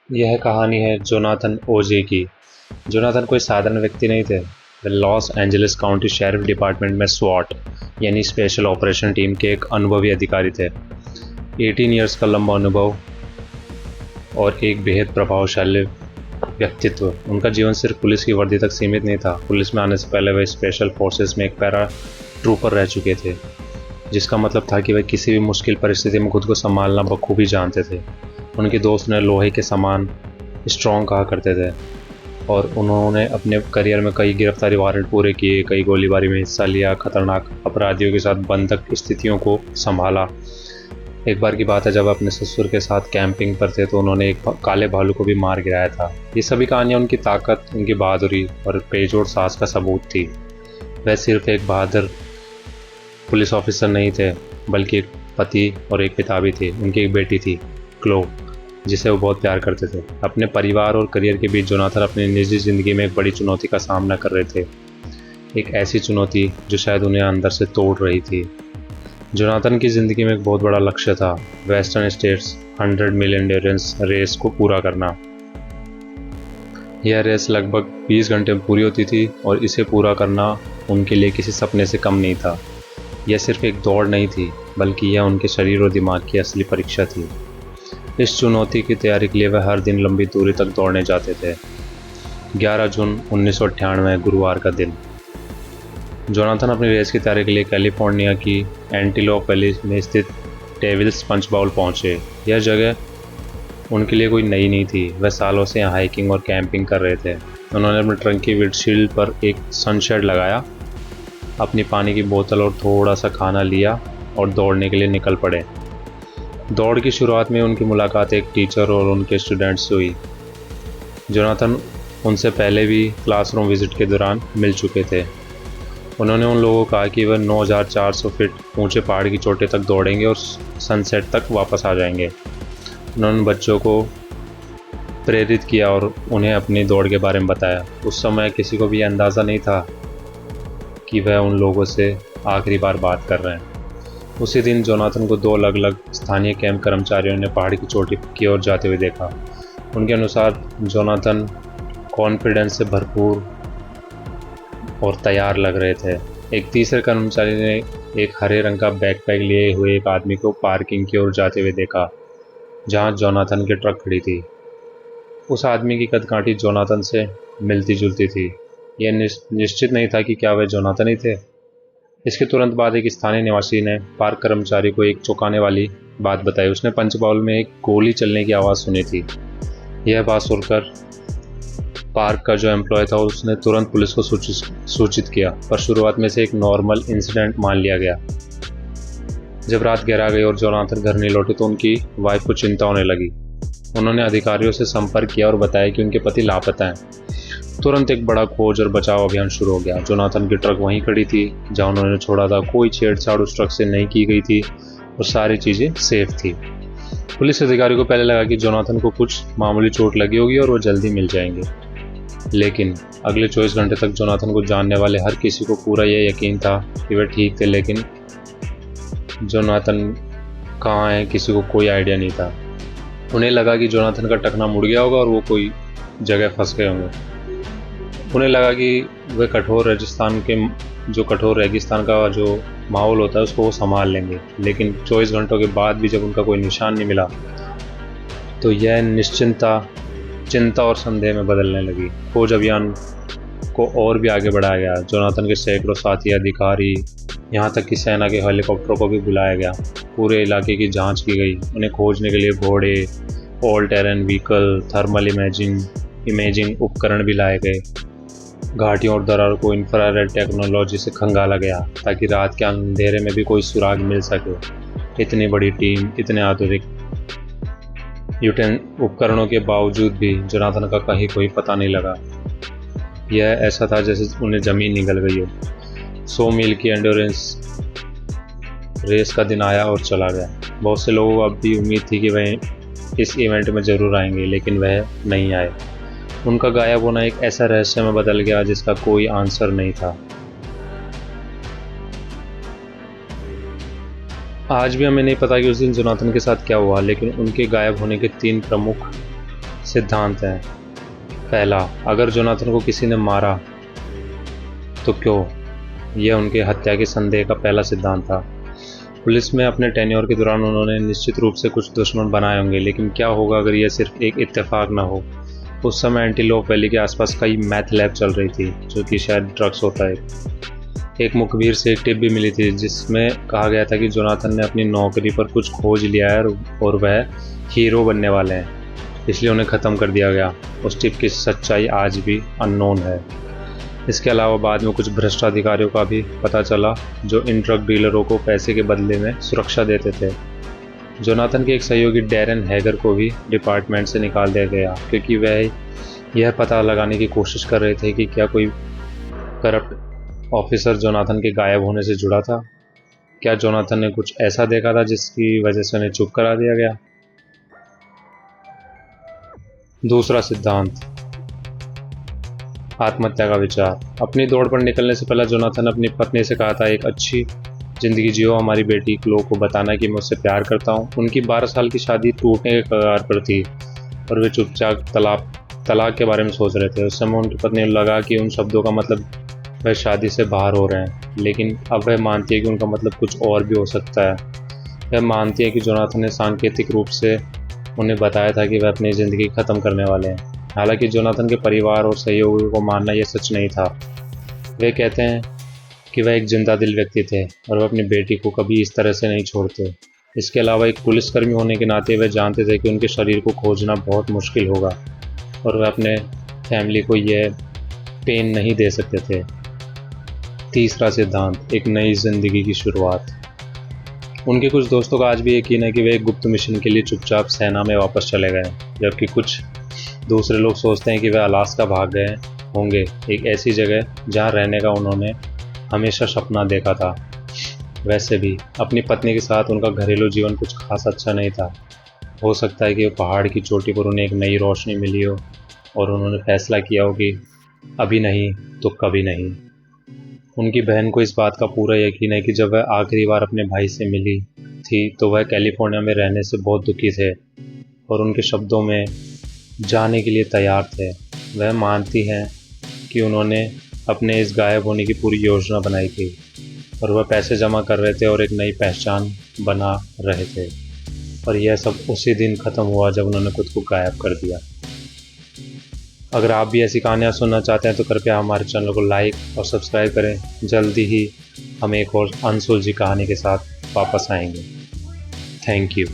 यह कहानी है जोनाथन ओजे की। जोनाथन कोई साधारण व्यक्ति नहीं थे। वे Los Angeles County sheriff department में स्वॉट यानी स्पेशल ऑपरेशन टीम के एक अनुभवी अधिकारी थे। 18 इयर्स का लंबा अनुभव और एक बेहद प्रभावशाली व्यक्तित्व। उनका जीवन सिर्फ पुलिस की वर्दी तक सीमित नहीं था। पुलिस में आने से पहले वे स्पेशल फोर्सेस में एक पैरा ट्रूपर रह चुके थे, जिसका मतलब था कि वे किसी भी मुश्किल परिस्थिति में खुद को संभालना बखूबी जानते थे। उनके दोस्त ने लोहे के समान स्ट्रॉन्ग कहा करते थे और उन्होंने अपने करियर में कई गिरफ्तारी वारंट पूरे किए, कई गोलीबारी में हिस्सा लिया, खतरनाक अपराधियों के साथ बंधक स्थितियों को संभाला। एक बार की बात है, जब अपने ससुर के साथ कैंपिंग पर थे तो उन्होंने एक काले भालू को भी मार गिराया था। ये सभी कहानियाँ उनकी ताकत, उनकी बहादुरी और बेजोड़ साहस का सबूत थी। वह सिर्फ एक बहादुर पुलिस ऑफिसर नहीं थे, बल्कि एक पति और एक पिता भी थे। उनकी एक बेटी थी, क्लो, जिसे वो बहुत प्यार करते थे। अपने परिवार और करियर के बीच जोनाथन अपनी निजी ज़िंदगी में एक बड़ी चुनौती का सामना कर रहे थे। एक ऐसी चुनौती जो शायद उन्हें अंदर से तोड़ रही थी। जोनाथन की ज़िंदगी में एक बहुत बड़ा लक्ष्य था, वेस्टर्न स्टेट्स 100 मील एंड्योरेंस रेस को पूरा करना। यह रेस लगभग 20 घंटे में पूरी होती थी और इसे पूरा करना उनके लिए किसी सपने से कम नहीं था। यह सिर्फ एक दौड़ नहीं थी, बल्कि यह उनके शरीर और दिमाग की असली परीक्षा थी। इस चुनौती की तैयारी के लिए वह हर दिन लंबी दूरी तक दौड़ने जाते थे। 11 जून 1998 गुरुवार का दिन। जोनाथन अपनी रेस की तैयारी के लिए कैलिफोर्निया की एंटीलोप वैली में स्थित डेविल्स पंच बाउल पहुंचे। यह जगह उनके लिए कोई नई नहीं थी। वह सालों से यहाँ हाइकिंग और कैंपिंग कर रहे थे। उन्होंने अपने ट्रंक की विंडशील्ड पर एक सनशेड लगाया, अपनी पानी की बोतल और थोड़ा सा खाना लिया और दौड़ने के लिए निकल पड़े। दौड़ की शुरुआत में उनकी मुलाकात एक टीचर और उनके स्टूडेंट्स से हुई। जोनाथन उनसे पहले भी क्लासरूम विजिट के दौरान मिल चुके थे। उन्होंने उन लोगों को कहा कि वह 9400 फीट ऊंचे पहाड़ की चोटी तक दौड़ेंगे और सनसेट तक वापस आ जाएंगे। उन्होंने बच्चों को प्रेरित किया और उन्हें अपनी दौड़ के बारे में बताया। उस समय किसी को भी अंदाज़ा नहीं था कि वह उन लोगों से आखिरी बार बात कर रहे हैं। उसी दिन जोनाथन को 2 अलग अलग स्थानीय कैंप कर्मचारियों ने पहाड़ की चोटी की ओर जाते हुए देखा। उनके अनुसार जोनाथन कॉन्फिडेंस से भरपूर और तैयार लग रहे थे। एक तीसरे कर्मचारी ने एक हरे रंग का बैकपैक लिए हुए एक आदमी को पार्किंग की ओर जाते हुए देखा, जहां जोनाथन की ट्रक खड़ी थी। उस आदमी की कदकाठी जोनाथन से मिलती जुलती थी। यह निश्चित नहीं था कि क्या वह जोनाथन ही थे। इसके तुरंत बाद एक स्थानीय निवासी ने पार्क कर्मचारी को एक चौंकाने वाली बात बताई। उसने पंच बाउल में एक गोली चलने की आवाज़ सुनी थी। यह बात सुनकर पार्क का जो एम्प्लॉय था उसने तुरंत पुलिस को सूचित किया, पर शुरुआत में से एक नॉर्मल इंसिडेंट मान लिया गया। जब रात गहरा गई और जोनाथन घर नहीं लौटे तो उनकी वाइफ को चिंता होने लगी। उन्होंने अधिकारियों से संपर्क किया और बताया कि उनके पति लापता हैं। तुरंत एक बड़ा खोज और बचाव अभियान शुरू हो गया। जोनाथन की ट्रक वहीं खड़ी थी जहां उन्होंने छोड़ा था। कोई छेड़छाड़ उस ट्रक से नहीं की गई थी और सारी चीज़ें सेफ थी। पुलिस अधिकारी को पहले लगा कि जोनाथन को कुछ मामूली चोट लगी होगी और वो जल्दी मिल जाएंगे, लेकिन अगले 24 घंटे तक जोनाथन को जानने वाले हर किसी को पूरा यह यकीन था कि वे ठीक थे, लेकिन जोनाथन कहाँ है किसी को कोई आइडिया नहीं था। उन्हें लगा कि जोनाथन का टखना मुड़ गया होगा और वो कोई जगह फंस गए होंगे। उन्हें लगा कि वे कठोर रेगिस्तान का जो माहौल होता है उसको वो संभाल लेंगे, लेकिन 24 घंटों के बाद भी जब उनका कोई निशान नहीं मिला तो यह चिंता और संदेह में बदलने लगी। खोज अभियान को और भी आगे बढ़ाया गया। जोनाथन के सैकड़ों साथी, अधिकारी, यहाँ तक कि सेना के हेलीकॉप्टरों को भी बुलाया गया। पूरे इलाके की जांच की गई। उन्हें खोजने के लिए घोड़े, all terrain vehicle, thermal imaging उपकरण भी लाए गए। घाटियों और दरारों को इंफ्रारेड टेक्नोलॉजी से खंगाला गया ताकि रात के अंधेरे में भी कोई सुराग मिल सके। इतनी बड़ी टीम, इतने आधुनिक उपकरणों के बावजूद भी जोनाथन का कहीं कोई पता नहीं लगा। यह ऐसा था जैसे उन्हें ज़मीन निगल गई हो। 100 मील की एंड्योरेंस रेस का दिन आया और चला गया। बहुत से लोगों को अब भी उम्मीद थी कि वह इस इवेंट में ज़रूर आएंगे, लेकिन वह नहीं आए। उनका गायब होना एक ऐसा रहस्य में बदल गया जिसका कोई आंसर नहीं था। आज भी हमें नहीं पता कि उस दिन जोनाथन के साथ क्या हुआ, लेकिन उनके गायब होने के 3 प्रमुख सिद्धांत हैं। पहला, अगर जोनाथन को किसी ने मारा तो क्यों? यह उनके हत्या के संदेह का पहला सिद्धांत था। पुलिस में अपने टेन्योर के दौरान उन्होंने निश्चित रूप से कुछ दुश्मन बनाए होंगे, लेकिन क्या होगा अगर यह सिर्फ एक इत्तेफाक न हो? उस समय एंटीलोप वैली के आसपास कई मैथ लैब चल रही थी, जो कि शायद ड्रग्स होता है। एक मुखबिर से एक टिप भी मिली थी जिसमें कहा गया था कि जोनाथन ने अपनी नौकरी पर कुछ खोज लिया है और वह हीरो बनने वाले हैं, इसलिए उन्हें ख़त्म कर दिया गया। उस टिप की सच्चाई आज भी अननोन है। इसके अलावा बाद में कुछ भ्रष्ट अधिकारियों का भी पता चला जो इन ड्रग डीलरों को पैसे के बदले में सुरक्षा देते थे। जोनाथन के एक सहयोगी डैरेन हैगर को भी डिपार्टमेंट से निकाल दिया गया क्योंकि वह यह पता लगाने की कोशिश कर रहे थे कि क्या कोई करप्ट ऑफिसर जोनाथन के गायब होने से जुड़ा था। क्या जोनाथन ने कुछ ऐसा देखा था जिसकी वजह से उन्हें चुप करा दिया गया? दूसरा सिद्धांत, आत्महत्या का विचार। अपनी दौड़ पर निकलने से पहले जोनाथन अपनी पत्नी से कहा था, एक अच्छी जिंदगी जियो, हमारी बेटी क्लो को बताना कि मैं उससे प्यार करता हूँ। उनकी 12 साल की शादी टूटने के कगार पर थी और वे चुपचाप तलाक के बारे में सोच रहे थे। उस समय उनकी पत्नी को लगा कि उन शब्दों का मतलब वह शादी से बाहर हो रहे हैं, लेकिन अब वह मानती है कि उनका मतलब कुछ और भी हो सकता है। वह मानती है कि जोनाथन ने सांकेतिक रूप से उन्हें बताया था कि वह अपनी ज़िंदगी ख़त्म करने वाले हैं। हालांकि जोनाथन के परिवार और सहयोगियों को मानना यह सच नहीं था। वे कहते हैं कि वह एक जिंदा दिल व्यक्ति थे और वह अपनी बेटी को कभी इस तरह से नहीं छोड़ते। इसके अलावा एक पुलिसकर्मी होने के नाते वह जानते थे कि उनके शरीर को खोजना बहुत मुश्किल होगा और वह अपने फैमिली को यह पेन नहीं दे सकते थे। तीसरा सिद्धांत, एक नई जिंदगी की शुरुआत। उनके कुछ दोस्तों का आज भी यकीन है कि वे एक गुप्त मिशन के लिए चुपचाप सेना में वापस चले गए, जबकि कुछ दूसरे लोग सोचते हैं कि वे अलास्का भाग गए होंगे, एक ऐसी जगह जहां रहने का उन्होंने हमेशा सपना देखा था। वैसे भी अपनी पत्नी के साथ उनका घरेलू जीवन कुछ खास अच्छा नहीं था। हो सकता है कि पहाड़ की चोटी पर उन्हें एक नई रोशनी मिली हो और उन्होंने फैसला किया हो कि अभी नहीं तो कभी नहीं। उनकी बहन को इस बात का पूरा यकीन है कि जब वह आखिरी बार अपने भाई से मिली थी तो वह कैलिफोर्निया में रहने से बहुत दुखी थे और उनके शब्दों में जाने के लिए तैयार थे। वह मानती हैं कि उन्होंने अपने इस गायब होने की पूरी योजना बनाई थी और वह पैसे जमा कर रहे थे और एक नई पहचान बना रहे थे, और यह सब उसी दिन ख़त्म हुआ जब उन्होंने खुद को गायब कर दिया। अगर आप भी ऐसी कहानियाँ सुनना चाहते हैं तो कृपया हमारे चैनल को लाइक और सब्सक्राइब करें। जल्दी ही हम एक और अनसुलझी कहानी के साथ वापस आएंगे। Thank you.